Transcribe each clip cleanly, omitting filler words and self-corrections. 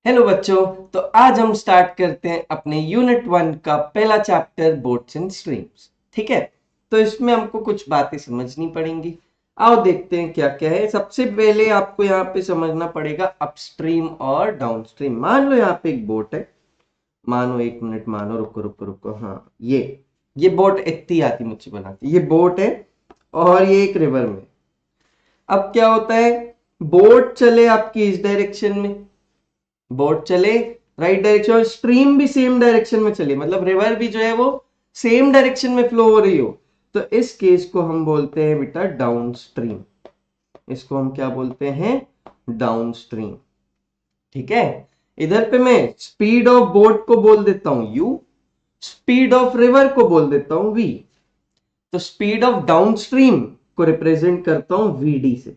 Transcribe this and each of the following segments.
Hello बच्चों। तो आज हम स्टार्ट करते हैं अपने यूनिट 1 का पहला चैप्टर बोट्स एंड स्ट्रीम्स। ठीक है, तो इसमें हमको कुछ बातें समझनी पड़ेंगी। आओ देखते हैं क्या क्या है। सबसे पहले आपको यहाँ पे समझना पड़ेगा अपस्ट्रीम और डाउनस्ट्रीम। मान लो यहाँ पे एक बोट है, मानो एक मिनट, मानो, रुको रुको रुको, हाँ, ये बोट इतनी आती मुझे बनाती, ये बोट है और ये एक रिवर में। अब क्या होता है, बोट चले आपकी इस डायरेक्शन में, बोट चले राइट डायरेक्शन, और स्ट्रीम भी सेम डायरेक्शन में चले, मतलब रिवर भी जो है वो सेम डायरेक्शन में फ्लो हो रही हो, तो इस केस को हम बोलते हैं बेटा डाउन स्ट्रीम। इसको हम क्या बोलते हैं, डाउन स्ट्रीम। ठीक है, इधर पे मैं स्पीड ऑफ बोट को बोल देता हूं u, स्पीड ऑफ रिवर को बोल देता हूं v। तो स्पीड ऑफ डाउनस्ट्रीम को रिप्रेजेंट करता हूं vd से,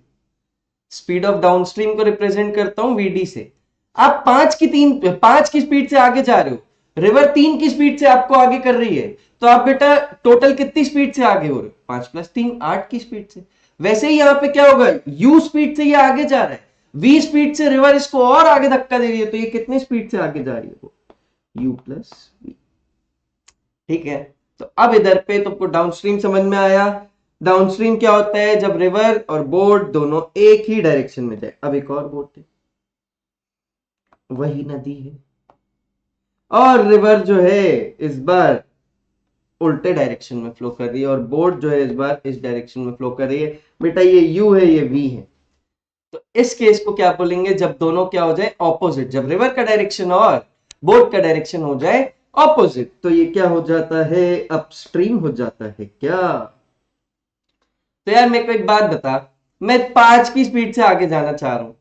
स्पीड ऑफ डाउनस्ट्रीम को रिप्रेजेंट करता हूं vd से। आप 5 की स्पीड से आगे जा रहे हो, रिवर 3 की स्पीड से आपको आगे कर रही है, तो आप बेटा टोटल कितनी स्पीड से आगे हो रहे हो, 5 प्लस 3 8 की स्पीड से। वैसे ही यहां पे क्या होगा, u स्पीड से ये आगे जा रहा है, v स्पीड से रिवर इसको और आगे धक्का दे रही है, तो ये कितनी स्पीड से आगे जा रही है, u प्लस v। ठीक है, तो अब इधर पे तुमको डाउनस्ट्रीम समझ में आया। डाउनस्ट्रीम क्या होता है, जब रिवर और बोट दोनों एक ही डायरेक्शन में जाए। अब एक और बोट है, वही नदी है, और रिवर जो है इस बार उल्टे डायरेक्शन में फ्लो कर रही है, और बोट जो है इस बार इस डायरेक्शन में फ्लो कर रही है। बेटा ये u है, ये v है। तो इस केस को क्या बोलेंगे, जब दोनों क्या हो जाए ऑपोजिट, जब रिवर का डायरेक्शन और बोट का डायरेक्शन हो जाए ऑपोजिट, तो ये क्या हो जाता है, अपस्ट्रीम हो जाता है क्या। तो यार मेरे को एक बात बता, मैं 5 की स्पीड से आगे जाना चाह रहा हूं,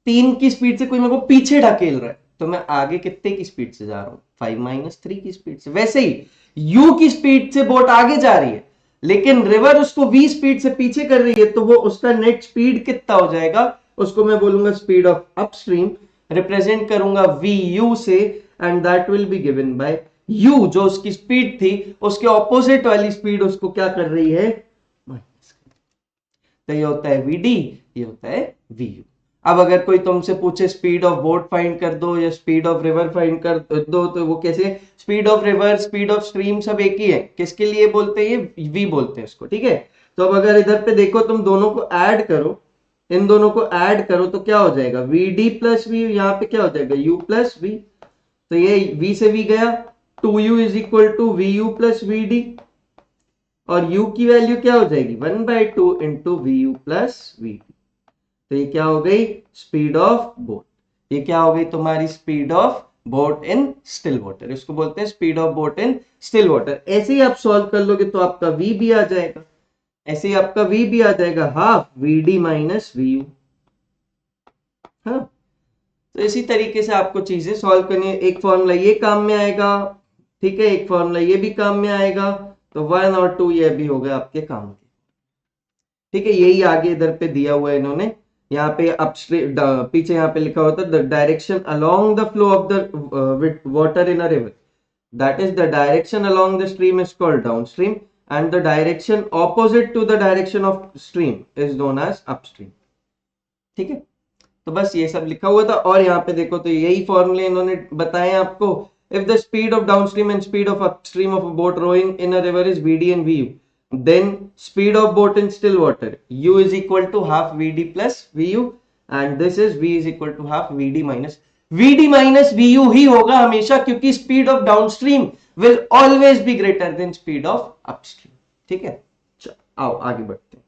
3 की स्पीड से कोई मेरे को पीछे ढकेल रहा है, तो मैं आगे कितने की स्पीड से जा रहा हूं, 5 - 3 की स्पीड से। वैसे ही u की स्पीड से बोट आगे जा रही है, लेकिन रिवर उसको v स्पीड से पीछे कर रही है, तो वो उसका नेट स्पीड कितना हो जाएगा, उसको मैं बोलूंगा स्पीड ऑफ अपस्ट्रीम, रिप्रेजेंट करूंगा vu से, and that will be given by u, जो उसकी स्पीड थी उसके ऑपोजिट वाली स्पीड उसको क्या कर रही है, तो ये होता है vd, ये होता है vu। अब अगर कोई तुमसे पूछे स्पीड ऑफ बोट फाइंड कर दो या स्पीड ऑफ रिवर फाइंड कर दो, तो वो कैसे, speed of river speed of stream सब एक ही है, किसके लिए बोलते हैं, ये v बोलते हैं इसको। ठीक है, तो अब अगर इधर पे देखो, तुम दोनों को ऐड करो, इन दोनों को ऐड करो, तो क्या हो जाएगा, vd प्लस v, यहाँ पे क्या हो जाएगा u प्लस v। तो ये v से v गया, 2u is equal to vu plus vd, और u की वैल्यू क्या हो जाएगी, 1/2 into v u plus v t. तो ये क्या हो गई, स्पीड ऑफ बोट। ये क्या हो गई तुम्हारी, speed of boat in still water, इसको बोलते हैं speed of boat in still water. ऐसे ही आप सॉल्व कर लोगे तो आपका v भी आ जाएगा, ऐसे ही आपका v भी आ जाएगा, half v d minus v u. हाँ, तो इसी तरीके से आपको चीजें सॉल्व करनी है। एक फॉर्मूला ये काम में आएगा, ठीक है, एक फॉर्मूला ये भी काम में आएगा, तो 1 और 2 ये भी हो गए आपके काम के। ठीक है, यही आगे इधर पे दिया हुआ है इन्होंने, यहाँ पे अपस्ट्रीम, पीछे यहाँ पे लिखा होता है the direction along the flow of the water in a river, that is the direction along the stream is called downstream, and the direction opposite to the direction of stream is known as upstream. ठीक है, तो बस ये सब लिखा हुआ था, और यहाँ पे देखो तो यही फॉर्मूले इन्होंने बताए आपको। If the speed of downstream and speed of upstream of a boat rowing in a river is vd and vu, then speed of boat in still water u is equal to half vd plus vu, and this is v is equal to half vd minus vu ही होगा हमेशा, क्योंकि speed of downstream will always be greater than speed of upstream. ठीक है, आओ आगे बढ़ते हैं।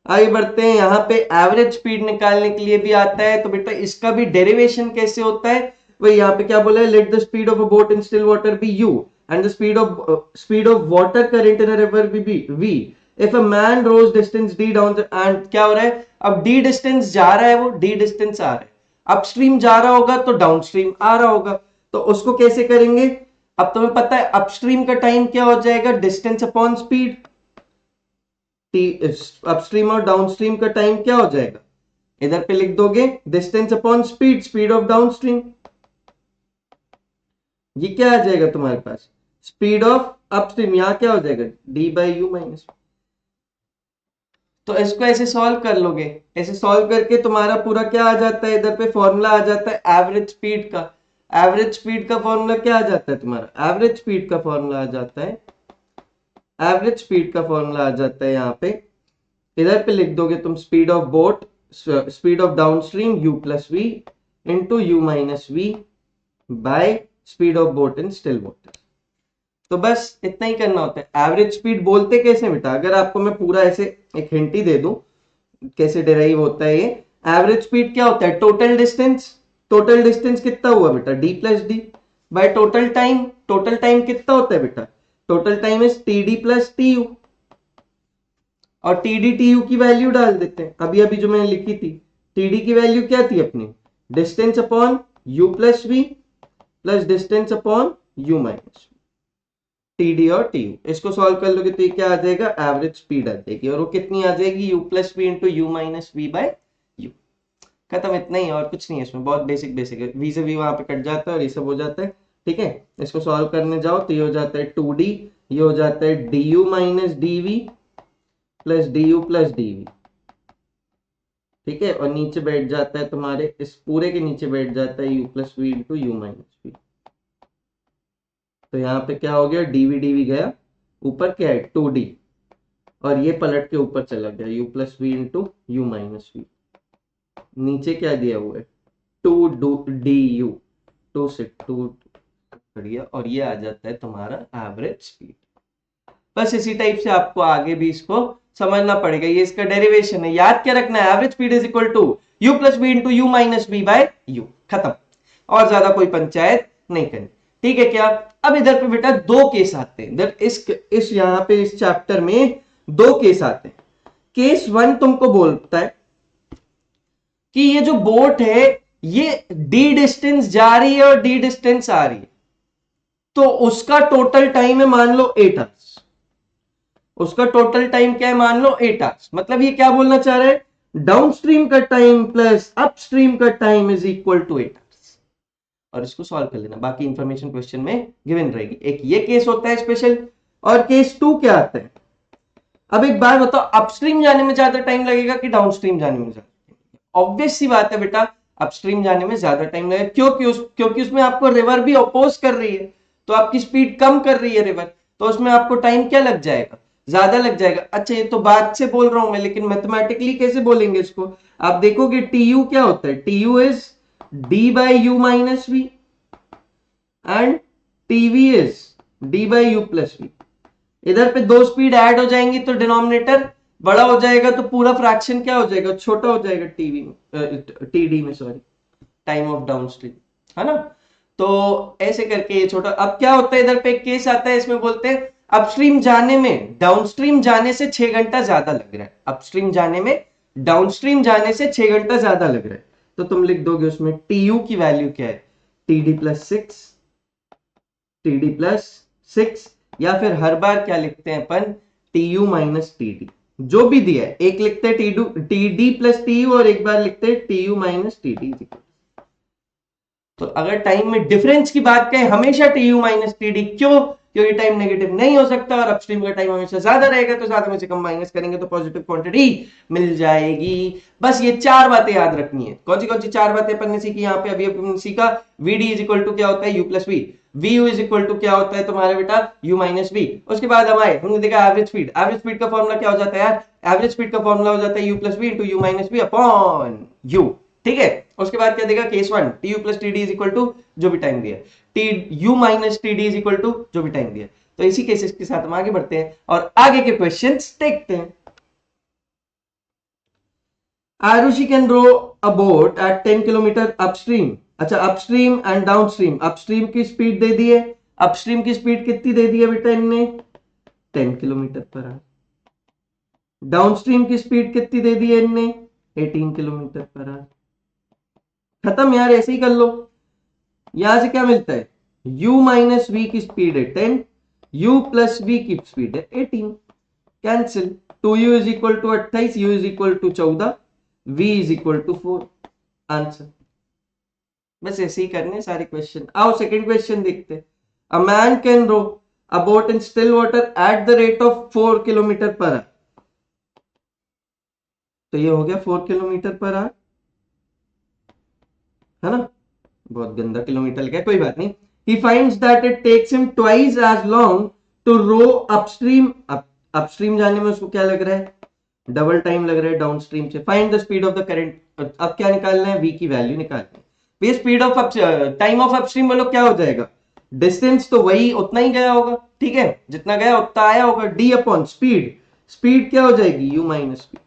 आगे बढ़ते हैं, यहाँ पे एवरेज स्पीड निकालने के लिए भी आता है, तो बेटा इसका भी डेरिवेशन कैसे होता है, वही यहाँ पे क्या बोला है, let the speed of a boat in still water be u, and the speed of water current in a river be v। If a man rows distance d down, and क्या हो रहा है, अब d डिस्टेंस जा रहा है, वो d distance आ रहा है, अपस्ट्रीम जा रहा होगा तो डाउनस्ट्रीम आ रहा होगा, तो उसको कैसे करेंगे। अब तुम्हें पता है अपस्ट्रीम का टाइम क्या हो जाएगा, डिस्टेंस अपॉन स्पीड। अपस्ट्रीम और डाउनस्ट्रीम का टाइम क्या हो जाएगा, इधर पे लिख दोगे distance upon speed, speed of downstream. ये क्या आ जाएगा तुम्हारे पास, स्पीड ऑफ अपस्ट्रीम, यहां क्या हो जाएगा, डी बाई यू माइनस। तो इसको ऐसे सॉल्व कर लोगे, ऐसे सॉल्व करके तुम्हारा पूरा क्या आ जाता है, इधर पे फॉर्मूला आ जाता है एवरेज स्पीड का। एवरेज स्पीड का फॉर्मूला क्या आ जाता है तुम्हारा, एवरेज स्पीड का फॉर्मूला आ जाता है, एवरेज स्पीड का फॉर्मूला आ जाता है यहाँ पे, इधर पे लिख दोगे तुम speed of boat, speed of downstream u plus v into you minus v by speed of boat in still water. तो बस इतना ही करना होता है। एवरेज स्पीड बोलते कैसे बेटा, अगर आपको मैं पूरा ऐसे एक हिंट ही दे दूं कैसे डिराइव होता है ये, एवरेज स्पीड क्या होता है, टोटल डिस्टेंस, टोटल डिस्टेंस कितना हुआ बेटा D plus d by total time, total time कितना होता है बेटा, total time is T D plus T U, और टी डी टी यू की वैल्यू डाल देते हैं, अभी अभी जो मैंने लिखी थी, टी डी की वैल्यू क्या थी अपनी, distance upon u plus v plus distance upon u minus T d और टी यू। इसको सॉल्व कर लोगे तो ये क्या आ जाएगा, एवरेज स्पीड आ जाएगी, और वो कितनी आ जाएगी, u plus v into you minus v by u. खत्म, इतना ही, और कुछ नहीं है इसमें, बहुत बेसिक बेसिक है। वी से वी वहां पे कट जाता है और ये सब हो जाता है, ठीक है। इसको सॉल्व करने जाओ तो ये हो जाता है 2d, ये हो जाता है d u minus d v plus d u plus d v, ठीक है, और नीचे बैठ जाता है तुम्हारे, इस पूरे के नीचे बैठ जाता है u plus v into you minus v. तो यहाँ पे क्या हो गया, डीवी गया, ऊपर क्या है 2d, और ये पलट के ऊपर चला गया u plus v into you minus v, नीचे क्या दिया हुआ है 2du, 2 से 2 बढ़िया, और ये आ जाता है तुम्हारा एवरेज स्पीड। बस इसी टाइप से आपको आगे भी इसको समझना पड़ेगा, ये इसका डेरिवेशन है, याद क्या रखना है, average speed is equal to u plus v into you minus v by u, खत्म, और ज्यादा कोई पंचायत नहीं करनी, ठीक है क्या। अब इधर पे बेटा दो केस आते हैं, इधर इस यहाँ पे इस चैप्टर में दो केस आते हैं। केस 1 तुमको बोलता है कि ये जो बोट है ये डी डिस्टेंस जा रही है और डी डिस्टेंस आ रही है, तो उसका टोटल टाइम है मान लो 8 आवर्स, उसका टोटल टाइम क्या है मान लो 8 आवर्स। मतलब ये क्या बोलना चाह रहा है, डाउनस्ट्रीम का टाइम प्लस अपस्ट्रीम का time is equal to 8 hours, और इसको सॉल्व कर लेना, बाकी इंफॉर्मेशन क्वेश्चन में गिवन रहेगी। एक ये केस होता है स्पेशल, और केस 2 क्या आता है। अब एक बात बताओ, अपस्ट्रीम जाने में ज्यादा टाइम लगेगा कि डाउनस्ट्रीम जाने में ज्यादा, ऑब्वियस सी बात है बेटा, अपस्ट्रीम जाने में ज्यादा टाइम लगेगा, क्योंकि उसमें आपको रिवर भी अपोज कर रही है, तो आपकी स्पीड कम कर रही है रिवर, तो उसमें आपको टाइम क्या लग जाएगा, ज्यादा लग जाएगा। अच्छा ये तो बात से बोल रहा हूं मैं, लेकिन मैथमेटिकली कैसे बोलेंगे इसको, आप देखोगे टी यू क्या होता है, t u is d by you minus v and t v is d by you plus v. इधर पे दो स्पीड ऐड हो जाएंगी तो डिनोमिनेटर बड़ा हो जाएगा, तो पूरा फ्रैक्शन क्या हो जाएगा, छोटा हो जाएगा टीवी में, टीडी में, सॉरी, टाइम ऑफ डाउनस्ट्रीम, है ना। तो ऐसे करके ये छोटा, अब क्या होता है, इधर पे एक केस आता है, इसमें बोलते हैं अपस्ट्रीम जाने में डाउनस्ट्रीम जाने से 6 घंटा ज्यादा लग रहा है, अपस्ट्रीम जाने में डाउनस्ट्रीम जाने से 6 घंटा ज्यादा लग रहा है, तो तुम लिख दोगे उसमें टी यू की वैल्यू क्या है, T D plus 6, T D plus 6, या फिर हर बार क्या लिखते हैं अपन, T you minus T D, जो भी दिया है, एक लिखते हैं T D plus T U और एक बार लिखते हैं T you minus T D. तो अगर टाइम में डिफरेंस की बात करें, हमेशा T you minus T D, क्यों, क्योंकि टाइम नेगेटिव नहीं हो सकता और अपस्ट्रीम का टाइम हमेशा ज्यादा रहेगा, तो ज्यादा में से कम माइनस करेंगे तो पॉजिटिव क्वांटिटी मिल जाएगी। बस ये चार बातें याद रखनी है। कौन सी चार बातें अपन ने सीखी यहाँ पे, अभी अपन सीखा v d is equal to क्या होता है, u plus v, v u is equal to क्या होता है तुम्हारा बेटा, यू माइनस वी। उसके बाद हमने देखा एवरेज स्पीड, एवरेज स्पीड का फॉर्मूला क्या हो जाता है यार, एवरेज स्पीड का फॉर्मूला हो जाता है u plus v into you minus v upon u, ठीक है। उसके बाद क्या देगा, case 1 t u plus t d is equal to जो भी टाइम दिया, t you minus T d is equal to जो भी टाइम दिया। तो इसी केसेस के साथ हम आगे बढ़ते हैं और आगे के क्वेश्चंस देखते हैं। Arushi can row a boat at 10 kilometre upstream. अच्छा, अपस्ट्रीम एंड डाउनस्ट्रीम, अपस्ट्रीम की स्पीड दे दी है, अपस्ट्रीम की स्पीड कितनी दे दी है बेटा इनने, 10 किलोमीटर पर आवर। डाउनस्ट्रीम की स्पीड कितनी दे दी है इनने, 18 किलोमीटर पर आवर। खत्म यार, ऐसे ही कर लो। यहां से क्या मिलता है, u माइनस वी की स्पीड है 10, u प्लस v की स्पीड है 18, cancel, 2u is equal to 28, u is equal to 14, v is equal to 4, answer. बस ऐसे ही करने सारे क्वेश्चन। आओ सेकंड क्वेश्चन देखते हैं। A man can row a boat in still water at the rate of 4 kilometre per hour. तो ये हो गया 4 किलोमीटर पर आवर, है ना। बहुत गंदा किलोमीटर लिखा है, कोई बात नहीं। he finds that it takes him twice as long to row upstream। Upstream जाने में उसको क्या लग रहा है, डबल टाइम लग रहा है डाउनस्ट्रीम से। Find the speed of the current. अब क्या निकालना है, v की वैल्यू निकालनी है। ये speed of time of upstream बोलो क्या हो जाएगा, डिस्टेंस तो वही उतना ही गया होगा, ठीक है, जितना गया उतना आया होगा, डी अपॉन स्पीड। स्पीड क्या हो जाएगी, u minus v,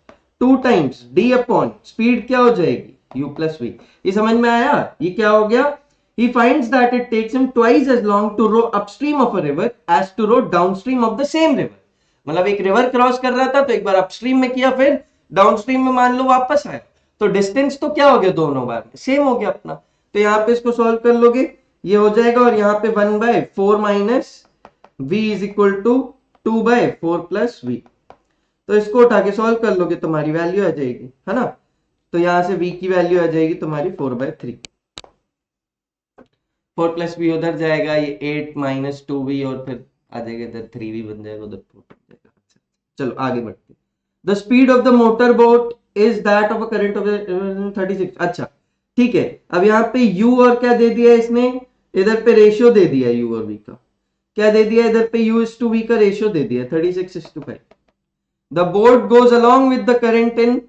2 times D upon speed क्या हो जाएगी, u प्लस v। ये समझ में आया, ये क्या हो गया। He finds that it takes him twice as long to row upstream of a river as to row downstream of the same river। मतलब एक रिवर क्रॉस कर रहा था तो एक बार अपस्ट्रीम में किया, फिर डाउनस्ट्रीम में मान लो वापस आया, तो डिस्टेंस तो क्या हो गया, दोनों बार में सेम हो गया अपना। तो यहाँ पे इसको सॉल्व कर लोगे, ये हो जाएगा, और यहाँ पे 1/4 minus v is equal to 2/4 plus v। तो इसको उठा के सॉल्व कर लोगे, तुम्हारी वैल्यू आ जाएगी, है ना। तो यहां से v की वैल्यू आ जाएगी तुम्हारी 4/3। 4 प्लस बी उधर जाएगा, ये 8 माइनस 2v, और फिर आ जाएगा इधर 3v बन जाएगा, उधर 4 बन जाएगा। चलो आगे बढ़ते। The speed of the motor boat is that of a current of 36। अच्छा ठीक है, अब यहाँ पे u और क्या दे दिया इसने, इधर पे रेशियो दे दिया u और v का, क्या दे दिया इधर पे, u is to v का रेशियो दे दिया 36:5। The boat goes along with the current in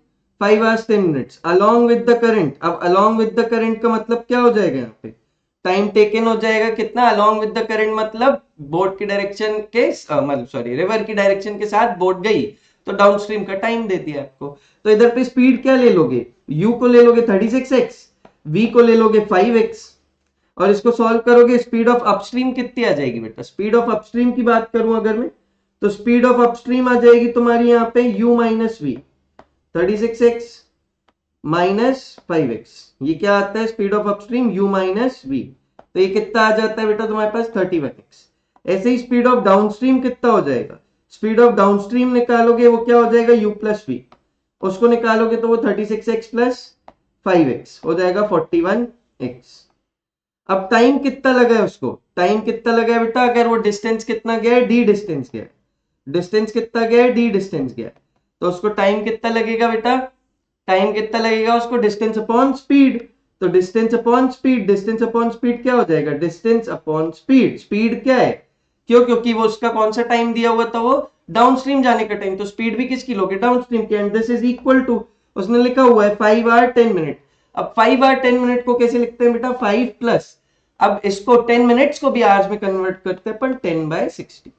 5 hours 10 minutes। Along with the current, अब अलोंग विद द करंट का मतलब क्या हो जाएगा, यहाँ पे टाइम टेकन हो जाएगा कितना, अलोंग विद द करंट मतलब बोट की डायरेक्शन के मतलब सॉरी रिवर की डायरेक्शन के साथ बोट गई, तो डाउनस्ट्रीम का टाइम दे दिया आपको। तो इधर पे स्पीड क्या ले लोगे, u को ले लोगे 36x, v को ले लोगे 5x, और इसको सॉल्व करोगे, स्पीड ऑफ अपस्ट्रीम कितनी आ जाएगी बेटा। स्पीड ऑफ अपस्ट्रीम की बात करूं अगर मैं, तो स्पीड ऑफ अपस्ट्रीम आ जाएगी तुम्हारी यहाँ पे u minus we, 36x minus 5x, ये क्या आता है speed of upstream, u minus v। तो ये कितना आ जाता है बेटा तुम्हारे पास 31x। ऐसे ही स्पीड ऑफ डाउनस्ट्रीम कितना हो जाएगा, स्पीड ऑफ डाउनस्ट्रीम निकालोगे वो क्या हो जाएगा, u प्लस v, उसको निकालोगे तो वो 36x प्लस 5x हो जाएगा 41x। अब टाइम कितना लगा है उसको, टाइम कितना लगा है बेटा, अगर वो डिस्टेंस कितना गया है, डी डिस्टेंस गया है, डिस्टेंस कितना गया है, डी डिस्टेंस गया है, तो उसको टाइम कितना लगेगा बेटा, टाइम कितना लगेगा उसको, डिस्टेंस अपॉन स्पीड। तो distance upon speed, distance upon speed क्या हो जाएगा, डिस्टेंस अपॉन स्पीड। स्पीड क्या है, क्यों, क्योंकि वो उसका कौन सा टाइम दिया हुआ था, वो डाउनस्ट्रीम जाने का टाइम, तो स्पीड भी किसकी लोगे, डाउनस्ट्रीम की। And this is equal to, उसने लिखा हुआ है 5 hour 10 minute। अब 5 hour 10 minute को कैसे लिखते हैं बेटा, 5 प्लस, अब इसको 10 मिनट्स को भी आवर्स में कन्वर्ट करते हैं, पर 10/60,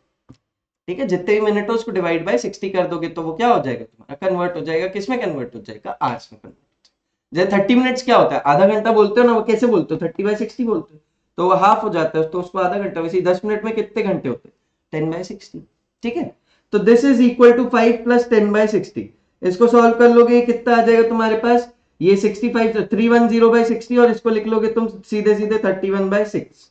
ठीक है, जितने भी मिनट हो उसको डिवाइड बाय 60 कर दोगे तो वो क्या हो जाएगा तुम्हारा, कन्वर्ट हो जाएगा, किसमें कन्वर्ट हो जाएगा, आवर्स में कन्वर्ट। जैसे 30 मिनट्स क्या होता है, आधा घंटा बोलते हो ना, वो कैसे बोलते हो, 30/60 बोलते हो, तो वो हाफ हो जाता है, तो उसको आधा घंटा। वैसे 10 मिनट में कितने घंटे होते हैं, 10/60, ठीक है। तो this is equal to 5 plus 10/60। इसको सॉल्व कर लोगे, कितना आ जाएगा तुम्हारे पास, ये 65 310/60, और इसको लिख लोगे तुम सीधे सीधे 31/6,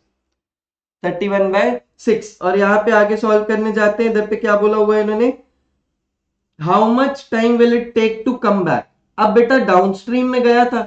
31/6। और यहाँ पे आगे सॉल्व करने जाते हैं, इधर पे क्या बोला हुआ है इन्होंने, how much time will it take to come back. अब बेटा डाउनस्ट्रीम में गया था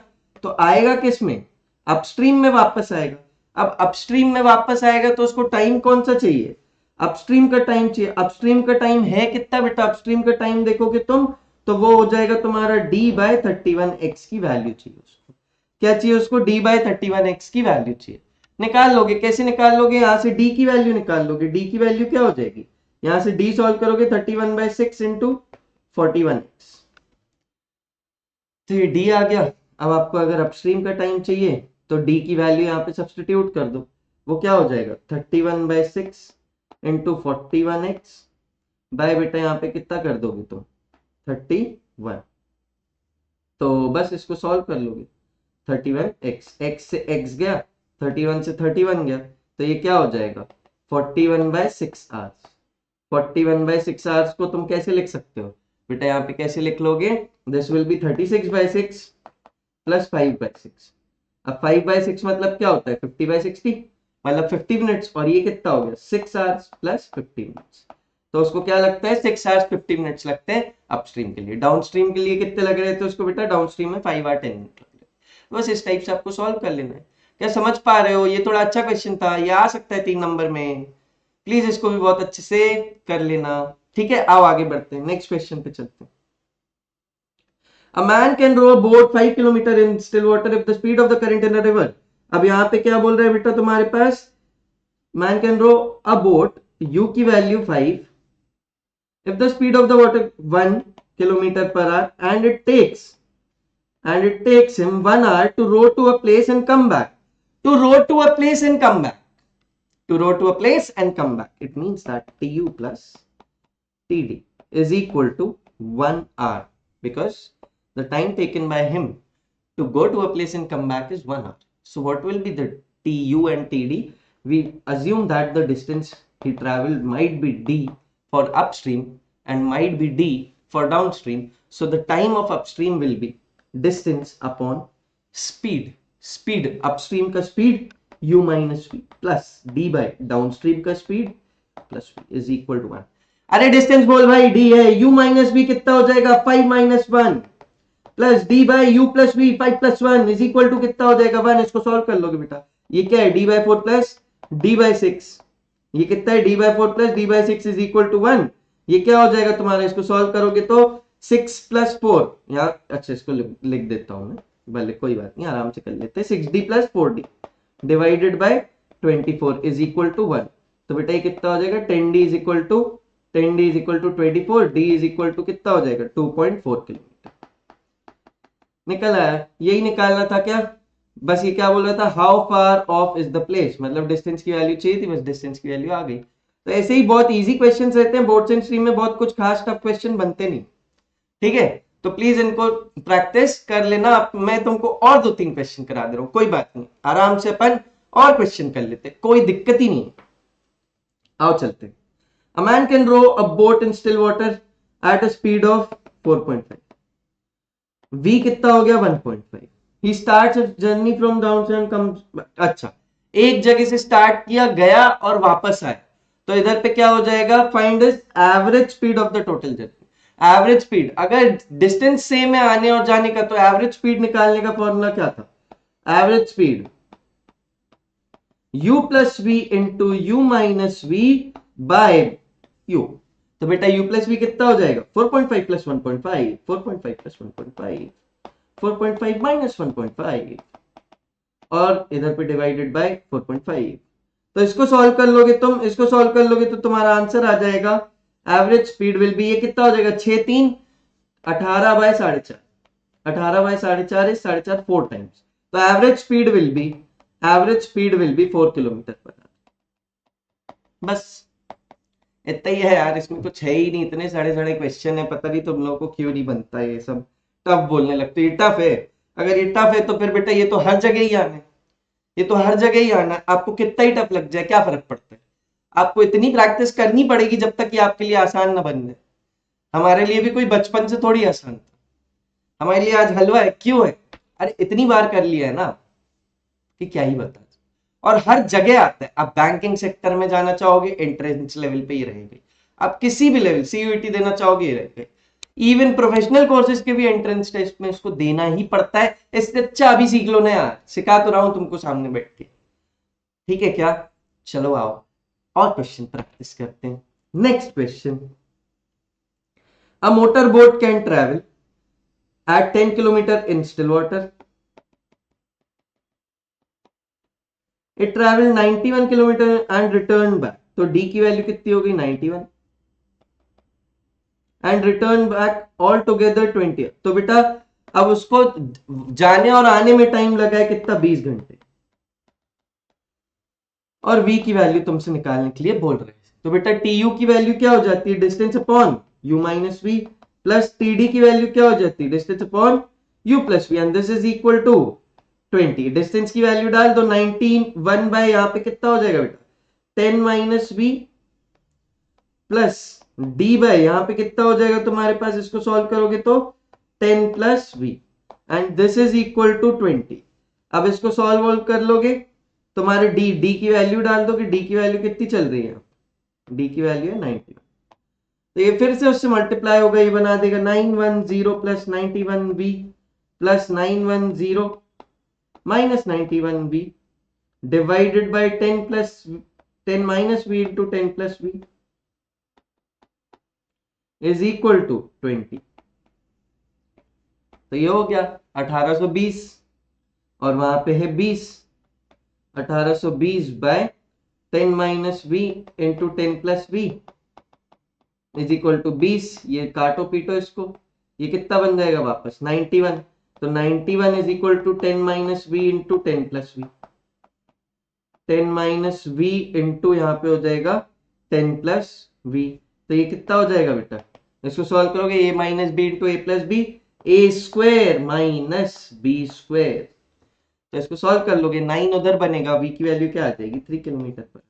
तो आएगा किस में, अपस्ट्रीम में वापस आएगा। अब अपस्ट्रीम में वापस आएगा तो उसको टाइम कौन सा चाहिए, अपस्ट्रीम का टाइम चाहिए। अपस्ट्रीम का टाइम है कितना बेटा, अपस्ट्रीम का टाइम देखोगे तुम तो वो हो जाएगा तुम्हारा d/31x की वैल्यू चाहिए उसको, क्या चाहिए उसको, d/31x की वैल्यू चाहिए। निकाल लोगे, कैसे निकाल लोगे, यहां से d की वैल्यू निकाल लोगे, d की वैल्यू क्या हो जाएगी, यहां से d सॉल्व करोगे 31/6 इंटू 41x, तो ये d आ गया। अब आपको अगर अपस्ट्रीम का टाइम चाहिए तो d की वैल्यू यहाँ पे सब्स्टिट्यूट कर दो, वो क्या हो जाएगा 31/6 इंटू 41x बाय बेटा यहाँ पे कितना कर दोगे तुम 31, तो बस इसको सॉल्व कर लोगे। 31x, x से x गया, 31 से 31 गया, तो ये क्या हो जाएगा 41/6 आवर्स। 41/6 आवर्स को तुम कैसे लिख सकते हो बेटा, यहाँ पे कैसे लिख लोगे, दिस विल बी 36/6 प्लस 5/6। अब 5/6 मतलब क्या होता है 50/60, मतलब 50 मिनट्स, और ये कितना हो गया 6 आवर्स प्लस 50 मिनट्स। तो उसको क्या लगता है 6 आवर्स 50 मिनट्स लगते हैं अपस्ट्रीम के लिए। डाउनस्ट्रीम के लिए कितने लग रहे थे उसको बेटा, डाउनस्ट्रीम में 5 hour 10 मिनट लग रहे। बस इस टाइप से आपको सॉल्व कर लेना है। क्या समझ पा रहे हो, ये थोड़ा अच्छा क्वेश्चन था, ये आ सकता है 3 नंबर में, प्लीज इसको भी बहुत अच्छे से कर लेना, ठीक है। आओ आगे बढ़ते हैं, नेक्स्ट क्वेश्चन पे चलते हैं। A man can row a boat 5 kilometer in still water if the speed of the current in a river. अब यहाँ पे क्या बोल रहा है बेटा तुम्हारे पास, man can row a boat, u की value 5, if the speed of the water 1 kilometer per hour and it takes him 1 hour to row to a place and come back. To row to a place and come back. To row to a place and come back. It means that tu plus td is equal to 1 hour because the time taken by him to go to a place and come back is 1 hour. So what will be the tu and td? We assume that the distance he traveled might be d for upstream and might be d for downstream. So the time of upstream will be distance upon speed. Speed upstream का speed u minus v plus d by downstream का speed plus v is equal to 1. अरे distance बोल भाई, d है, u minus v कितना हो जाएगा 5 minus 1 plus d by you plus v 5 plus 1 is equal to कितना हो जाएगा 1. इसको सॉल्व कर लोगे बेटा, ये क्या है d by 4 plus d by 6, ये कितना है d by 4 plus d by 6 is equal to 1. ये क्या हो जाएगा तुम्हारा, इसको सॉल्व करोगे तो 6 प्लस 4 यार, अच्छा इसको लिख देता हूं मैं, भले कोई बात नहीं आराम से कर लेते हैं. 6d plus 4d divided by 24 is equal to 1. तो बेटा ये कितना हो जाएगा 10d is equal to 24, d is equal to कितना हो जाएगा 2.4 किलोमीटर. निकल आया, यही निकालना था क्या, बस ये क्या बोल रहा था how far of is the place, मतलब डिस्टेंस की वैल्यू चाहिए थी, बस डिस्टेंस की वैल्यू आ गई. तो ऐसे ही बहुत इजी क्वेश्चंस रहते हैं बोर्ड्स एंड स्ट्रीम में, बहुत कुछ खास टफ क्वेश्चन बनते नहीं. ठीक है, तो प्लीज इनको प्रैक्टिस कर लेना. मैं तुमको और 2-3 क्वेश्चन करा दे रहा हूं, कोई बात नहीं, आराम से अपन और क्वेश्चन कर लेते, कोई दिक्कत ही नहीं. आओ चलते हैं. A man can row a boat in still water at a speed of 4.5. v कितना हो गया 1.5. He starts journey from downstream comes, अच्छा एक जगह से स्टार्ट किया गया और वापस आया, तो इधर पे क्या हो जाएगा find average speed of the total journey. Average speed, अगर डिस्टेंस सेम है आने और जाने का, तो एवरेज स्पीड निकालने का फॉर्मूला क्या था, average speed u plus v into you minus v by u. तो बेटा u प्लस वी कितना हो जाएगा 4.5 प्लस 1.5, 4.5 प्लस 1.5, 4.5 माइनस 1.5 और इधर पे डिवाइडेड बाय 4.5. तो इसको सॉल्व कर लोगे तुम, इसको सॉल्व कर लोगे तो तुम्हारा आंसर आ जाएगा एवरेज स्पीड विल बी, ये कितना हो जाएगा 6 3 18 बाय 4.5, 18 बाय 4.5 इज 4.5 4 टाइम्स. तो average speed will be 4 kilometre per our. बस इतना ही है यार, इसमें कुछ है ही नहीं, इतने सारे क्वेश्चन है, पता नहीं तुम लोगों को क्यों नहीं बनता है, ये सब टफ बोलने लगते. ये टफ है, अगर ये टफ है तो फिर बेटा ये तो हर जगह ही आना है, ये तो हर जगह ही आना है. आपको कितना ही टफ लग जाए क्या फर्क पड़ता है, आपको इतनी प्रैक्टिस करनी पड़ेगी जब तक ये आपके लिए आसान ना बन जाए. हमारे लिए भी कोई बचपन से थोड़ी आसान था, हमारे लिए आज हलवा है, क्यों है, अरे इतनी बार कर लिया है ना कि क्या ही बता. और हर जगह आता है, आप बैंकिंग सेक्टर में जाना चाहोगे एंट्रेंस लेवल पे ही रहेगी, आप किसी भी लेवल सीयूईटी देना चाहोगे ये रहेगा, इवन प्रोफेशनल कोर्सेज के भी एंट्रेंस टेस्ट में इसको देना ही पड़ता है. इससे अच्छा अभी सीख लो ना यार, सिखा तो रहा हूं तुमको सामने बैठ के. ठीक है क्या, चलो आओ और क्वेश्चन प्रैक्टिस करते हैं. Next question, a motor boat can travel eight 10 kilometre in still water. It traveled 91 kilometre and return back. तो d की वैल्यू कितनी हो गई 91 and return back all together 20. तो बेटा अब उसको जाने और आने में टाइम लगा है कितना 20 घंटे, और v की वैल्यू तुमसे निकालने के लिए बोल रहे हैं. तो बेटा tu की वैल्यू क्या हो जाती है distance upon u minus v plus td की वैल्यू क्या हो जाती है distance upon u plus v and this is equal to 20. Distance की वैल्यू डाल दो 19 1 बाय यहाँ पे कितना हो जाएगा बेटा 10 minus v plus d by यहाँ पे कितना हो जाएगा तुम्हारे पास, इसको सॉल्व करोगे तो 10 plus v and this is equal to 20. अब इसको सॉल्व कर लोगे, तुम्हारे डी की वैल्यू डाल दो कि डी की वैल्यू कितनी चल रही है, डी की वैल्यू है 90. तो ये फिर से उससे मल्टीप्लाई होगा, ये बना देगा 910 plus 91 v plus 910 minus 91v divided by 10 plus 10 minus v into 10 plus v is equal to 20. तो ये हो गया 1820 और वहां पे है 20, 1820 by 10 minus we into 10 plus we is equal to 20। ये काटो पीटो इसको, ये कितना बन जाएगा वापस 91। तो 91 is equal to 10 minus we into 10 plus v, 10 minus we into यहाँ पे हो जाएगा 10 प्लस वी। तो ये कितना हो जाएगा बेटा, इसको सॉल्व करोगे ए minus B into A plus B, A square minus B square. तो इसको सॉल्व कर लोगे, 9 उधर बनेगा, वी की वैल्यू क्या आ जाएगी 3 किलोमीटर पर,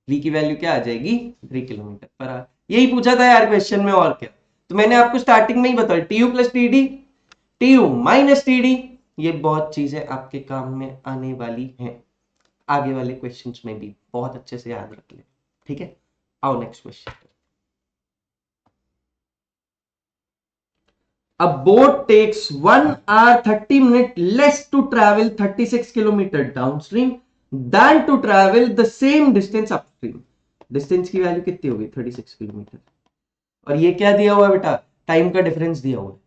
वी की वैल्यू क्या आ जाएगी 3 किलोमीटर पर आवर। यही पूछा था यार क्वेश्चन में, और क्या। तो मैंने आपको स्टार्टिंग में ही बताया T u plus t D, T U minus T D, ये बहुत चीजें आपके काम में आने वाली हैं आगे वाले क्वेश्चंस में भी, बहुत अच्छे से याद रख ले, ठीक है। आओ next question. A boat takes 1 hour 30 minutes less to travel 36 kilometer downstream than to travel the same distance upstream। Distance की वैल्यू कितनी होगी 36 किलोमीटर, और ये क्या दिया हुआ है बेटा, टाइम का डिफरेंस दिया हुआ है।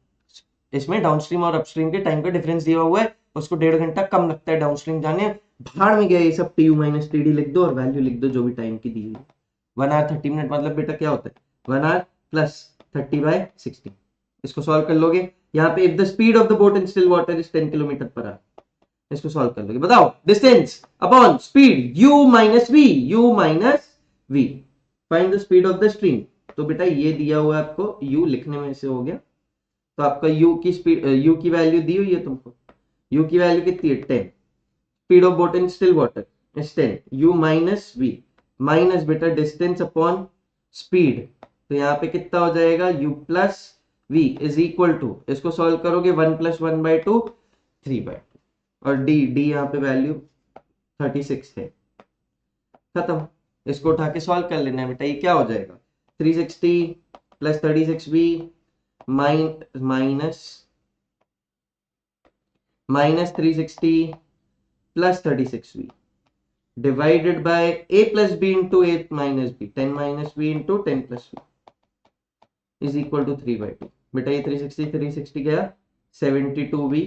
इसमें डाउनस्ट्रीम और अपस्ट्रीम के टाइम का डिफरेंस दिया हुआ है, उसको 1.5 घंटा कम लगता है डाउनस्ट्रीम जाने। भाड़ में गया ये सब, T U minus T D लिख दो और वैल्यू लिख दो जो भी टाइम की दी हुई है। 1 आवर 30 मिनट मतलब बेटा क्या होता है 1 आवर प्लस 30/60। इसको सॉल्व कर लोगे, यहाँ पे if the speed of the boat in still water is 10 kilometre per hour, इसको सॉल्व कर लोगे। बताओ distance upon speed u minus we, u minus v, find the speed of the stream. तो बेटा ये दिया हुआ है आपको, u लिखने में से हो गया, तो आपका u की स्पीड, u की वैल्यू दी हुई है तुमको, u की वैल्यू कितनी है 10, speed of boat in still water is 10, u minus v minus बेटा डिस्टेंस अपॉन स्पीड, तो यहाँ पे कितना हो जाएगा u plus v is equal to, इसको सॉल्व करोगे 1 प्लस 1/2 3/2, और डी यहाँ पे वैल्यू 36 है, खत्म। इसको उठा के सॉल्व कर लेना है बेटा, ये क्या हो जाएगा 360 plus 36v minus 360 plus 36v divided by a plus b into a minus b, 10 minus b into 10 plus b is equal to 3/2। बेटा ये 360 गया 72v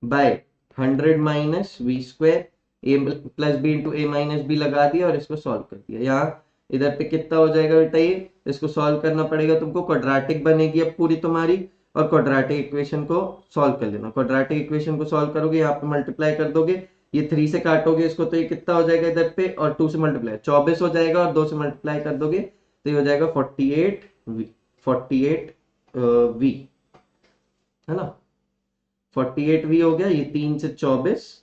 by 100 minus we square, a plus B into A minus b लगा दिया और इसको solve कर दिया। यहाँ इधर पे कितना हो जाएगा बेटा, ये इसको सॉल्व करना पड़ेगा तुमको, क्वाड्रेटिक बनेगी अब पूरी तुम्हारी, और क्वाड्रेटिक इक्वेशन को सॉल्व कर लेना। क्वाड्रेटिक इक्वेशन को सॉल्व करोगे, यहाँ पे मल्टीप्लाई कर दोगे, ये 3 से काटोगे इसको, तो ये कितना हो जाएगा इधर पे, और 2 से मल्टीप्लाई 24 हो जाएगा, और 2 से मल्टीप्लाई कर दोगे तो ये हो जाएगा 48 वी, है ना, 48v हो गया, ये 3 से 24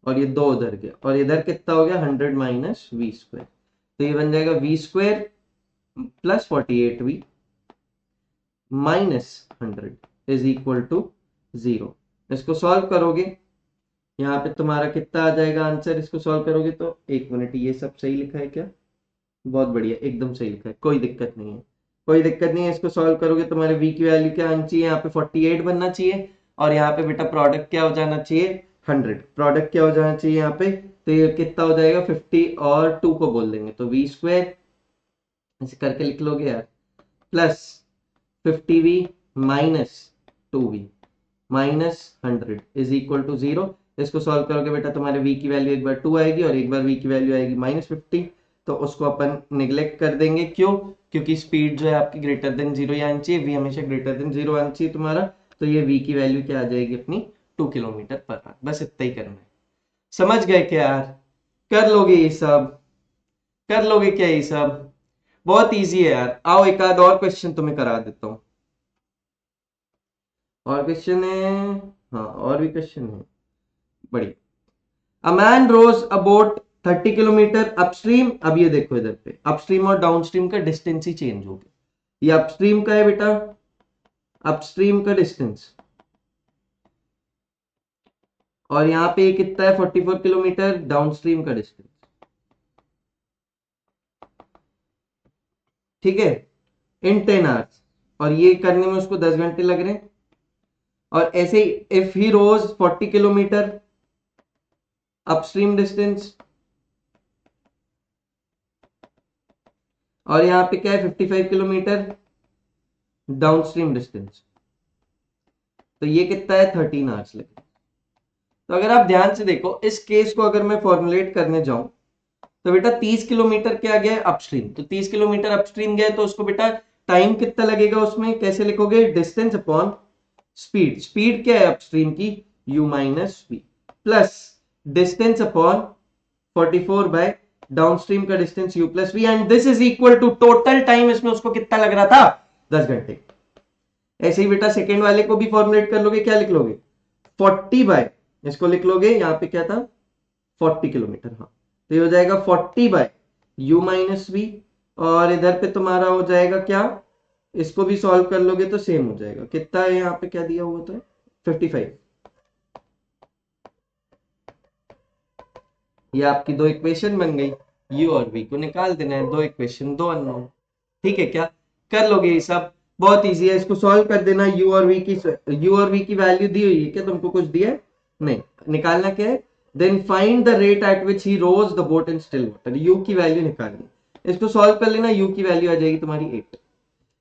और ये 2 उधर गया, और इधर कितना हो गया 100 माइनस वी स्क्वायर, तो ये बन जाएगा V square plus 48v minus 100 is equal to 0। इसको सॉल्व करोगे, यहाँ पे तुम्हारा कितना आ जाएगा आंसर, इसको सॉल्व करोगे तो, एक मिनट, ये सब सही लिखा है क्या, बहुत बढ़िया, एकदम सही लिखा है, कोई दिक्कत नहीं है, कोई दिक्कत नहीं है। इसको सॉल्व करोगे तुम्हारे v की वैल्यू क्या आनी चाहिए, यहाँ पे 48 बनना चाहिए, और यहाँ पे बेटा प्रोडक्ट क्या हो जाना चाहिए 100, प्रोडक्ट क्या हो जाना चाहिए यहाँ पे, तो ये कितना हो जाएगा 50 और 2 को बोल देंगे तो वी स्क्वायर, ऐसे करके लिख लोगे यार, plus 50v minus 2v minus 100 is equal to 0। इसको सॉल्व करोगे बेटा तुम्हारे v की वैल्यू एक बार 2 आएगी और एक बार v की वैल्यू आएगी -50, तो उसको अपन निगलेक्ट कर देंगे, क्यों, क्योंकि स्पीड जो है आपकी ग्रेटर देन 0 ही आनी चाहिए, v हमेशा ग्रेटर देन 0 आनी चाहिए तुम्हारा, तो ये v की वैल्यू क्या आ जाएगी अपनी 2 किलोमीटर पर आवर। बस इतना ही करना है, समझ गए क्या यार, कर लोगे ये सब, कर लोगे क्या ये सब, बहुत इजी है यार। आओ एक आध और क्वेश्चन तुम्हें करा देता हूँ, और क्वेश्चन है, हाँ और भी क्वेश्चन है, बढ़िया। A man rows a boat 30 kilometre upstream, अब ये देखो इधर पे अपस्ट्रीम और डाउनस्ट्रीम का डिस्टेंस ही चेंज हो गया, ये अपस्ट्रीम का है बेटा, अपस्ट्रीम का डिस्टेंस, और यहाँ पे कितना है 44 किलोमीटर डाउनस्ट्रीम का डिस्टेंस, ठीक है, इन 10 आवर्स, और ये करने में उसको 10 घंटे लग रहे हैं। और ऐसे ही if he rows 40 kilometre upstream distance, और यहाँ पे क्या है 55 किलोमीटर डाउनस्ट्रीम डिस्टेंस, तो ये कितना है 13 आवर्स लगेगा। तो अगर आप ध्यान से देखो इस केस को अगर मैं फॉर्मुलेट करने जाऊं तो बेटा 30 किलोमीटर क्या गया है अपस्ट्रीम, तो 30 किलोमीटर अपस्ट्रीम गया तो उसको बेटा टाइम कितना लगेगा उसमें कैसे लिखोगे, डिस्टेंस अपॉन स्पीड, स्पीड क्या है अपस्ट्रीम की u minus v, plus distance upon 44 by downstream का distance u plus v, and this is equal to total time इसमें उसको कितना लग रहा था 10 घंटे। ऐसे ही बेटा सेकेंड वाले को भी फॉर्मुलेट कर लोगे, क्या लिख लोगे 40 बाय, इसको लिख लोगे यहाँ पे क्या था 40 किलोमीटर, हाँ तो ये हो जाएगा 40 बाय u माइनस वी, और इधर पे तुम्हारा हो जाएगा क्या, इसको भी सॉल्व कर लोगे तो सेम हो जाएगा, कितना है यहाँ पे क्या दिया हुआ था 55। ये आपकी दो इक्वेशन बन गई, u और v को निकाल देना है, दो इक्वेशन दो अननोन, ठीक है क्या, कर लोगे ये सब, बहुत इजी है, इसको सॉल्व कर देना। u और v की वैल्यू दी हुई है क्या, तुमको कुछ दिया है नहीं, निकालना क्या है, then find the rate at which he rows the boat in still water, u की वैल्यू निकालनी, इसको सॉल्व कर लेना, u की वैल्यू आ जाएगी तुम्हारी 8।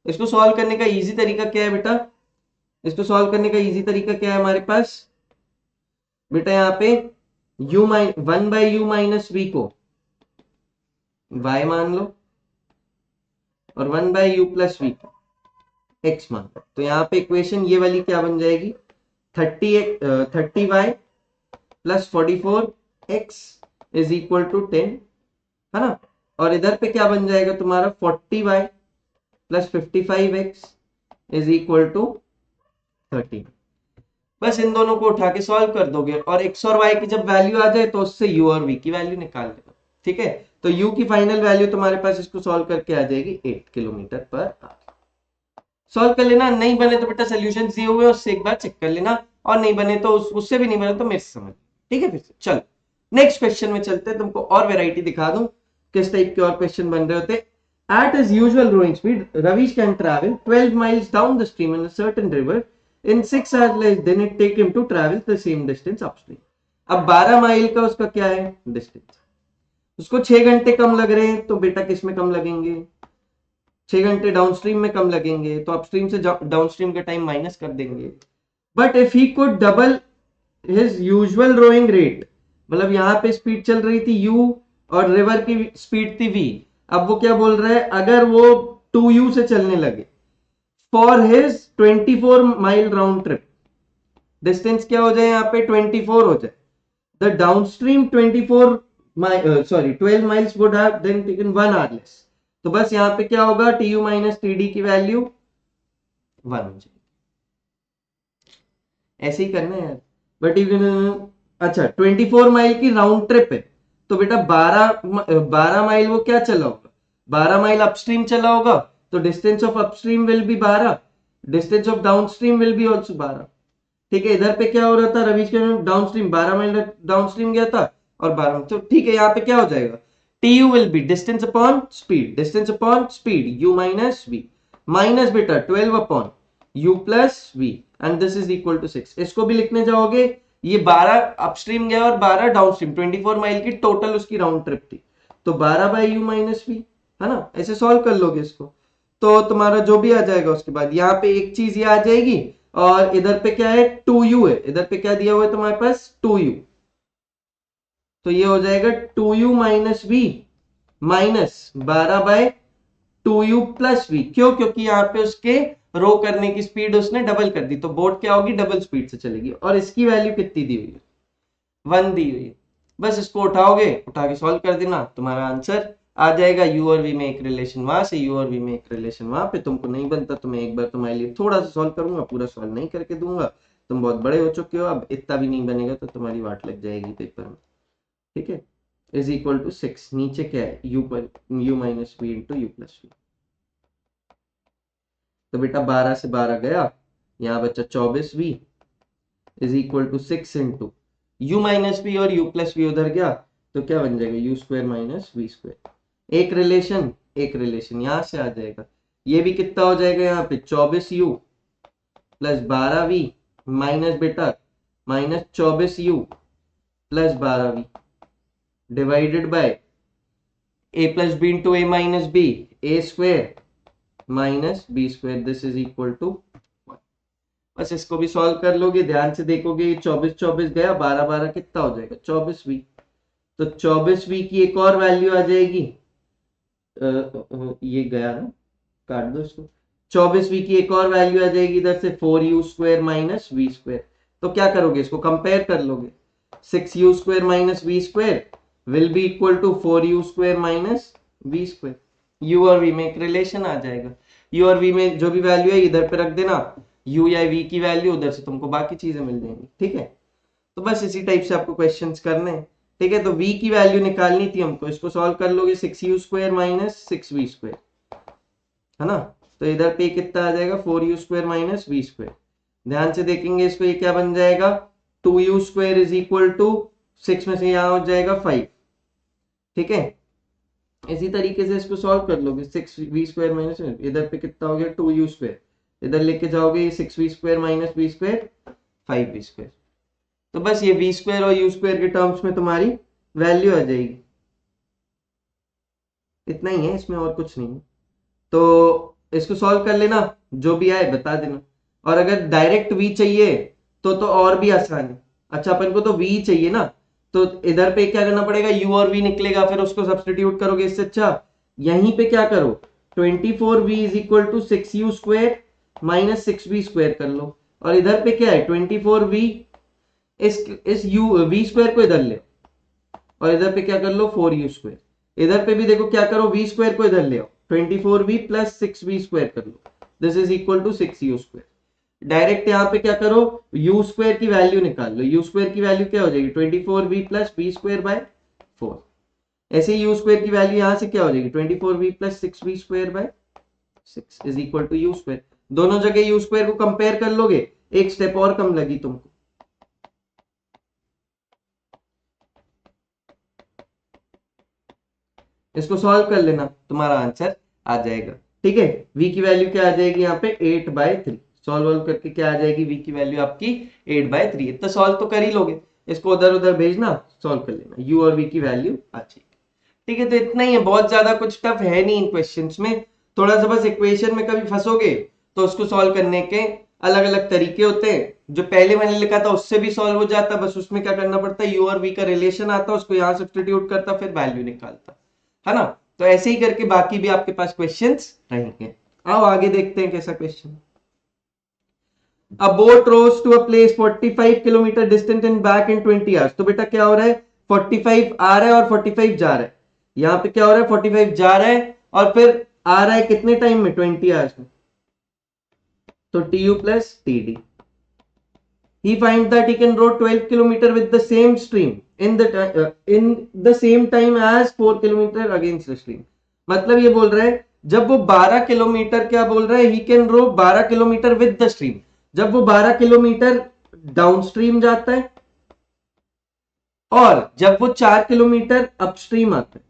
इसको सॉल्व करने का इजी तरीका क्या है बेटा, इसको सॉल्व करने का इजी तरीका क्या है हमारे पास बेटा, यहाँ पे one by you minus V को y मान लो और 1 बाई यू प्लस वी को x मान लो, तो यहाँ पे इक्वेशन ये वाली क्या बन जाएगी 30y plus 44x is equal to 10, है ना, और इधर पे क्या बन जाएगा तुम्हारा 40y plus 55x is equal to 13। बस इन दोनों को उठा के सॉल्व कर दोगे और x और y की जब वैल्यू आ जाए तो उससे u और v की वैल्यू निकाल लेना, ठीक है। तो u की फाइनल वैल्यू तुम्हारे पास इसको सॉल्व करके आ जाएगी 8 किलोमीटर पर आवर। सॉल्व कर लेना, नहीं बने तो बेटा सोल्यूशन दिए हुए उससे एक बार चेक कर लेना, और नहीं बने तो उससे भी नहीं बने तो मेरे से समझ, ठीक है। फिर से चलो नेक्स्ट क्वेश्चन में चलते हैं, तुमको और वेराइटी दिखा दूं किस टाइप के और क्वेश्चन बन रहे होते। At his usual rowing speed, Ravish can travel 12 miles down the stream in a certain river in 6 hours less than it take him to travel the same distance upstream. अब 12 mile का उसका क्या है distance, उसको 6 घंटे कम लग रहे हैं, तो बेटा किस में कम लगेंगे, 6 घंटे डाउनस्ट्रीम में कम लगेंगे, तो अपस्ट्रीम से डाउनस्ट्रीम का टाइम माइनस कर देंगे। But if he could double his usual rowing rate, मतलब यहाँ पे स्पीड चल रही थी u और रिवर की स्पीड थी v, अब वो क्या बोल रहा है अगर वो 2u से चलने लगे for his 24 mile round trip, distance क्या हो जाए यहाँ पे 24 हो जाए, the downstream 12 miles would have then taken 1 hour less, तो बस यहाँ पे क्या होगा tu माइनस td की वैल्यू 1 हो जाएगी, ऐसे ही करना है यार। बट अच्छा 24 माइल की राउंड ट्रिप है, तो बेटा 12 माइल वो क्या चला होगा, 12 माइल अपस्ट्रीम चला होगा, तो distance of upstream will be 12, distance of downstream will be also 12, ठीक है। इधर पे क्या हो रहा था रवीश के डाउनस्ट्रीम 12 माइल डाउनस्ट्रीम गया था और 12, तो ठीक है यहाँ पे क्या हो जाएगा tu will be distance upon speed, distance upon speed u minus v, minus बेटा 12 upon u plus v, and this is equal to 6। इसको भी लिखने जाओगे, ये 12 अपस्ट्रीम गया और 12 डाउनस्ट्रीम, 24 माइल की टोटल उसकी राउंड ट्रिप थी, तो 12 बाई यू माइनस वी, है ना, ऐसे सॉल्व कर लोगे इसको, तो तुम्हारा जो भी आ जाएगा उसके बाद यहाँ पे एक चीज ये आ जाएगी, और इधर पे क्या है 2u है, इधर पे क्या दिया हुआ है तुम्हारे पास 2u, तो ये हो जाएगा 2u minus V minus 12 by 2u plus V, क्यों, क्योंकि यहाँ पे उसके रो करने की स्पीड उसने डबल कर दी, तो बोट क्या होगी डबल स्पीड से चलेगी, और इसकी वैल्यू कितनी दी हुई है 1 दी हुई है। बस इसको उठाओगे, उठा के सॉल्व कर देना, तुम्हारा आंसर आ जाएगा। u और v में एक रिलेशन वहां से, u और v में एक रिलेशन वहां पे, तुमको नहीं बनता तो मैं एक बार तुम्हारे लिए थोड़ा सा सॉल्व करूंगा, पूरा सॉल्व नहीं करके दूंगा, तुम बहुत बड़े हो चुके हो, अब इतना भी नहीं बनेगा तो तुम्हारी वाट लग जाएगी पेपर में, ठीक है। इज इक्वल टू 6, नीचे क्या है u minus we into U plus V, तो बेटा 12 से 12 गया, यहाँ बचा 24v is equal to 6 into you minus V, और u प्लस वी उधर गया तो क्या बन जाएगा U square minus we square, एक रिलेशन यहां से आ जाएगा, ये भी कितना हो जाएगा यहाँ पे 24u प्लस 12v माइनस बेटा minus 24u plus 12v divided by a plus B into A minus B, A square minus B square, this is equal to 1। बस इसको भी सॉल्व कर लोगे, ध्यान से देखोगे, ये 24 24 गया, 12 12 कितना हो जाएगा 24v। तो 24v की एक और वैल्यू आ जाएगी, ये गया ना, काट दो इसको। 24v की एक और वैल्यू आ जाएगी इधर से 4u square minus we square. तो क्या करोगे, इसको कंपेयर कर लोगे। 6u square minus we square will be equal to 4u square minus we square. u और v में एक रिलेशन आ जाएगा। u और v में जो भी वैल्यू है इधर पे रख देना, u या v की वैल्यू, उधर से तुमको बाकी चीजें मिल जाएंगी। ठीक है, तो बस इसी टाइप से आपको क्वेश्चंस करने हैं। ठीक है, तो v की वैल्यू निकालनी थी हमको, इसको सॉल्व कर लोगे 6u square minus 6v square, है ना। तो इधर पे कितना आ जाएगा 4u square minus we square. ध्यान से देखेंगे इसको, ये क्या बन जाएगा 2u square is equal to 6 में से यहाँ हो जाएगा 5। ठीक है, इसी तरीके से इसको सॉल्व कर लोगे, 6v स्क्वायर माइनस, इधर पे कितना हो गया 2u स्क्वायर, इधर लेके जाओगे ये 6v square minus we square 5v square. तो बस ये v स्क्वायर और u स्क्वायर के टर्म्स में तुम्हारी वैल्यू आ जाएगी। इतना ही है, इसमें और कुछ नहीं है। तो इसको सॉल्व कर लेना, जो भी आए बता देना। और अगर डायरेक्ट v चाहिए तो और भी आसान है। अच्छा, अपन को तो v चाहिए ना, तो इधर पे क्या करना पड़ेगा, u और v निकलेगा, फिर उसको सब्स्टिट्यूट करोगे। इससे अच्छा यहीं पे क्या करो, 24v is equal to 6u square minus 6v square कर लो। और इधर पे क्या है 24v, इस v स्क्वायर को इधर ले, और इधर पे क्या कर लो 4u स्क्वायर। इधर पे भी देखो क्या करो, v स्क्वायर को इधर ले आओ, 24v प्लस 6v स्क्वायर कर लो, this is equal to 6u square. Direct यहाँ पे क्या करो, u स्क्वायर की वैल्यू निकाल लो। u स्क्वायर की वैल्यू क्या हो जाएगी 24v plus v square by 4। ऐसे ही u स्क्वायर की वैल्यू यहाँ से क्या हो जाएगी 24v plus 6v square by 6 is equal to u square. दोनों जगह u स्क्वायर को कंपेयर कर लोगे, एक स्टेप और कम लगी तुमको। इसको सॉल्व कर लेना, तुम्हारा आंसर आ जाएगा। ठीक है, v की वैल्यू क्या आ जाएगी यहाँ पे 8/3। सॉल्व करके क्या आ जाएगी, v की वैल्यू आपकी 8/3। इतना सॉल्व तो कर ही लोगे, इसको उधर उधर भेजना, सॉल्व कर लेना, u और v की वैल्यू आ जाएगी। ठीक है, तो इतना ही है, बहुत ज्यादा कुछ टफ है नहीं इन क्वेश्चंस में। थोड़ा सा बस इक्वेशन में कभी फंसोगे तो उसको सॉल्व करने के अलग अलग तरीके होते हैं। जो पहले मैंने लिखा था उससे भी सॉल्व हो जाता, बस उसमें क्या करना पड़ता है, u और v का रिलेशन आता, उसको यहाँ सब्स्टिट्यूट करता, फिर वैल्यू निकालता, है ना। तो ऐसे ही करके बाकी भी आपके पास क्वेश्चंस रहेंगे। आओ आगे देखते हैं कैसा question. A boat rose to a place 45 kilometre distant and back in 20 hours. तो बेटा क्या हो रहा है, 45 आ रहा है और 45 जा रहा है। यहाँ पे क्या हो रहा है 45 जा रहा है और फिर आ रहा है कितने टाइम में 20 आवर्स में। तो tu plus td। He finds that he can row 12 kilometer with the same stream in the same time as 4 kilometer against the stream। मतलब ये बोल रहा है जब वो 12 किलोमीटर, क्या बोल रहा है, he can row 12 kilometre with the stream। जब वो 12 किलोमीटर डाउनस्ट्रीम जाता है और जब वो 4 किलोमीटर अपस्ट्रीम आता है,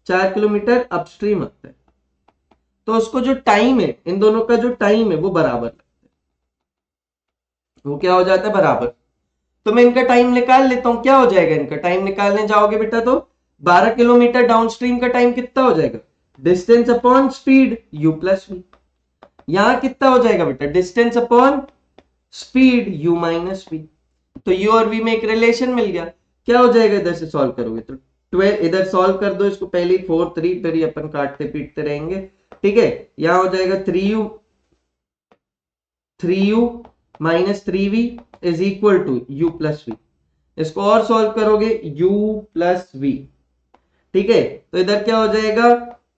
4 किलोमीटर अपस्ट्रीम आता है, तो उसको जो टाइम है, इन दोनों का जो टाइम है वो बराबर लगता है। वो क्या हो जाता है बराबर। तो मैं इनका टाइम निकाल लेता हूं, क्या हो जाएगा, इनका टाइम निकालने जाओगे बेटा तो 12 किलोमीटर डाउनस्ट्रीम का टाइम कितना हो जाएगा, distance upon speed u plus v। यहां कितना हो जाएगा बेटा, distance upon speed u minus v। तो u और v में एक रिलेशन मिल गया। क्या हो जाएगा, इधर से सॉल्व करोगे तो 12, इधर सॉल्व कर दो इसको, पहले 4 3, फिर अपन काटते पीटते रहेंगे। ठीक है, यहां हो जाएगा 3u minus 3v is equal to u plus v। इसको और सॉल्व करोगे u प्लस v। ठीक है, तो इधर क्या हो जाएगा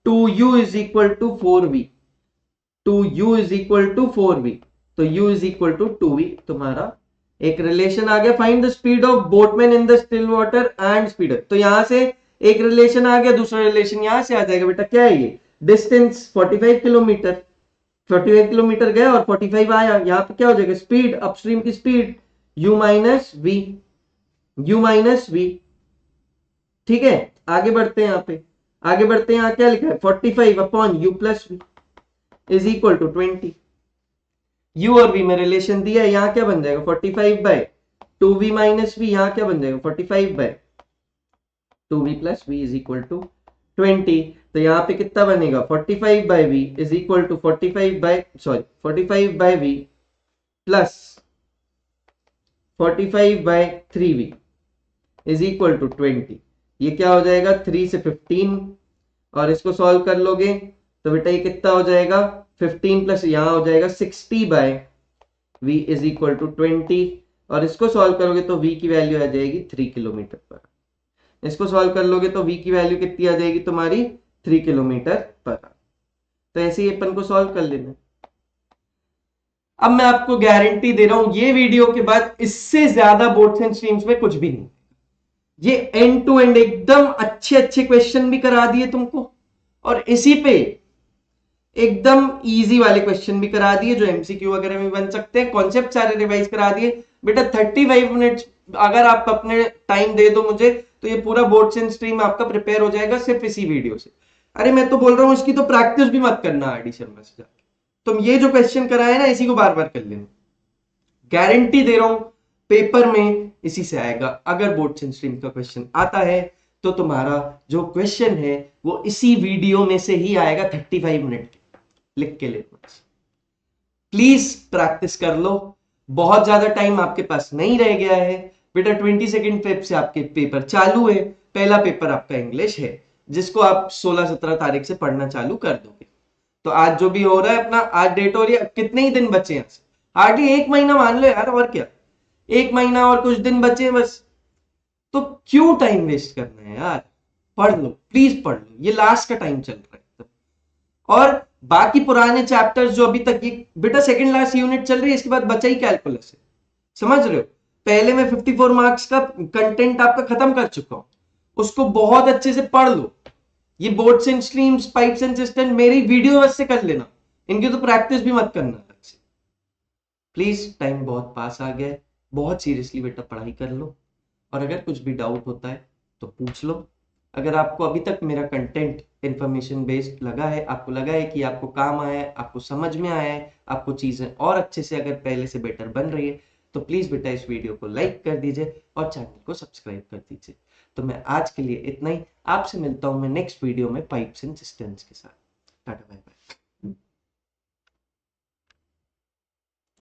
2u is equal to 4v, 2u is equal to 4v। तो u is equal to 2v, तुम्हारा एक रिलेशन आ गया। Find the speed of boatman in the still water and speed. तो यहां से एक रिलेशन आ गया, दूसरा रिलेशन यहां से आ जाएगा। बेटा क्या है ये, डिस्टेंस 45 किलोमीटर, 45 किलोमीटर गया और 45 आया। यहाँ पे क्या हो जाएगा, स्पीड, अपस्ट्रीम की speed u minus we, u minus V. ठीक है, आगे बढ़ते हैं, यहाँ पे आगे बढ़ते हैं। यहाँ क्या लिखा है 45 upon u plus we is equal to 20। u और v में रिलेशन दिया है, यहाँ क्या बन जाएगा 45 बाय 2v माइनस v। यहाँ क्या बन जाएगा 45 by 2v plus v is equal to 20। तो यहाँ पे कितना बनेगा 45 by v is equal to 45 by v plus 45/3v is equal to 20। ये क्या हो जाएगा 3 से 15, और इसको सॉल्व कर लोगे तो बेटा ये कितना हो जाएगा 15 प्लस यहां हो जाएगा 60/v इज इक्वल टू 20, और इसको सॉल्व करोगे तो v की वैल्यू आ जाएगी 3 किलोमीटर पर। इसको सॉल्व कर लोगे तो v की वैल्यू कितनी आ जाएगी तुम्हारी 3 किलोमीटर पर। तो ऐसे ही अपन को सॉल्व कर लेना। अब मैं आपको गारंटी दे रहा हूं ये वीडियो के बाद इससे ज्यादा बोर्ड्स एंड स्ट्रीम्स में कुछ भी नहीं। ये एंड टू एंड एकदम अच्छे अच्छे क्वेश्चन भी करा दिए तुमको, और इसी पे एकदम इजी वाले क्वेश्चन भी करा दिए जो एमसीक्यू वगैरह में बन सकते हैं। कॉन्सेप्ट सारे रिवाइज करा दिए बेटा। 35 मिनट्स अगर आप अपने टाइम दे दो मुझे तो ये पूरा बोर्ड्स एंड स्ट्रीम आपका प्रिपेयर हो जाएगा सिर्फ इसी वीडियो से। अरे मैं तो बोल रहा हूं इसकी तो प्रैक्टिस भी मत करना आरडी शर्मा से जाके, तुम ये जो क्वेश्चन कराए ना इसी को बार बार कर लेना। गारंटी दे रहा हूं पेपर में इसी से आएगा। अगर बोर्ड्स एंड स्ट्रीम का क्वेश्चन आता है तो तुम्हारा जो क्वेश्चन है वो इसी वीडियो में से ही आएगा 35 मिनट के। लिख के ले प्लीज, प्रैक्टिस कर लो। बहुत ज्यादा टाइम आपके पास नहीं रह गया है बेटा। 22 फेब से आपके पेपर चालू है। पहला पेपर आपका इंग्लिश है जिसको आप 16-17 तारीख से पढ़ना चालू कर दोगे। तो आज जो भी हो रहा है अपना, आज डेट हो रही है, कितने ही दिन बचे हैं, हार्डली 1 महीना मान लो यार, और क्या 1 महीना और कुछ दिन बचे हैं बस। तो क्यों टाइम वेस्ट करना है यार, पढ़ लो प्लीज, पढ़ लो। ये लास्ट का टाइम चल रहा है। और बाकी पुराने चैप्टर्स जो अभी तक, ये बेटा सेकंड लास्ट यूनिट चल रही है, इसके बाद बचा ही कैलकुलस है, समझ रहे हो। पहले मैं 54 मार्क्स का कंटेंट आपका खत्म कर चुका हूं, उसको बहुत अच्छे से पढ़ लो। ये boards and streams, pipes and system मेरी वीडियो बस से कर लेना, इनकी तो प्रैक्टिस भी मत करना अलग से। प्लीज, टाइम बहुत पास आ गया है, बहुत सीरियसली बेटा पढ़ाई कर लो। और अगर कुछ भी डाउट होता है तो पूछ लो। अगर आपको अभी तक मेरा कंटेंट इंफॉर्मेशन बेस्ड लगा है, आपको लगा है कि आपको काम आया है, आपको समझ में आया है, आपको चीजें और अच्छे से अगर पहले से बेटर बन रही है, तो प्लीज बेटा इस वीडियो को लाइक कर दीजिए और चैनल को सब्सक्राइब कर दीजिए। तो मैं आज के लिए इतना ही, आपसे मिलता हूं मैं नेक्स्ट वीडियो में पाइप्स एंड सिस्टम्स के साथ। Tata bye bye.